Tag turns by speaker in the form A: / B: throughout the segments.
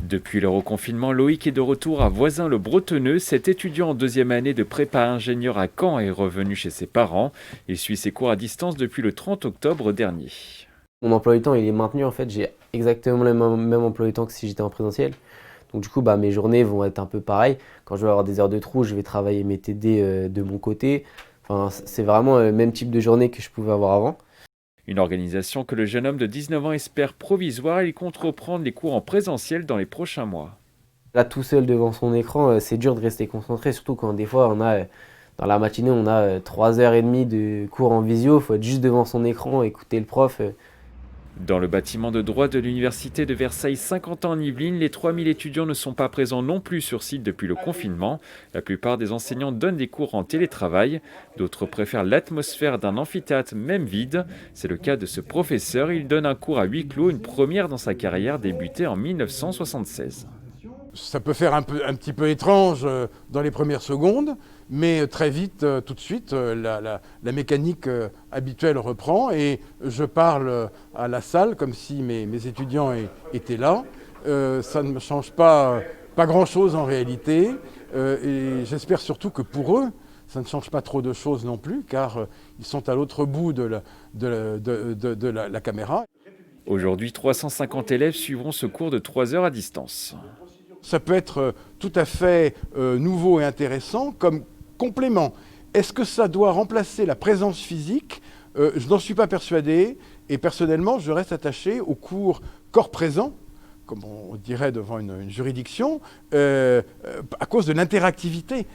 A: Depuis le reconfinement, Loïc est de retour à Voisins-le-Bretonneux. Cet étudiant en deuxième année de prépa ingénieur à Caen est revenu chez ses parents. Il suit ses cours à distance depuis le 30 octobre dernier.
B: Mon emploi du temps, il est maintenu en fait. J'ai exactement le même emploi du temps que si j'étais en présentiel. Donc du coup, mes journées vont être un peu pareilles. Quand je vais avoir des heures de trou, je vais travailler mes TD de mon côté. Enfin, c'est vraiment le même type de journée que je pouvais avoir avant.
A: Une organisation que le jeune homme de 19 ans espère provisoire. Il compte reprendre les cours en présentiel dans les prochains mois.
B: Là, tout seul devant son écran, c'est dur de rester concentré, surtout quand des fois, dans la matinée, on a 3h30 de cours en visio. Il faut être juste devant son écran, écouter le prof.
A: Dans le bâtiment de droit de l'université de Versailles, 50 ans en Yvelines, les 3000 étudiants ne sont pas présents non plus sur site depuis le confinement. La plupart des enseignants donnent des cours en télétravail. D'autres préfèrent l'atmosphère d'un amphithéâtre même vide. C'est le cas de ce professeur. Il donne un cours à huis clos, une première dans sa carrière débutée en 1976.
C: Ça peut faire un petit peu étrange dans les premières secondes, mais très vite, tout de suite, la mécanique habituelle reprend et je parle à la salle comme si mes étudiants étaient là. Ça ne me change pas grand-chose en réalité et j'espère surtout que pour eux, ça ne change pas trop de choses non plus car ils sont à l'autre bout de la caméra.
A: Aujourd'hui, 350 élèves suivront ce cours de 3 heures à distance.
C: Ça peut être tout à fait nouveau et intéressant comme complément. Est-ce que ça doit remplacer la présence physique ? Je n'en suis pas persuadé et personnellement, je reste attaché au cours corps présent, comme on dirait devant une juridiction, à cause de l'interactivité.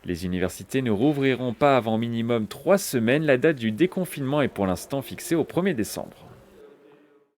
A: Les universités ne rouvriront pas avant minimum 3 semaines. La date du déconfinement est pour l'instant fixée au 1er décembre.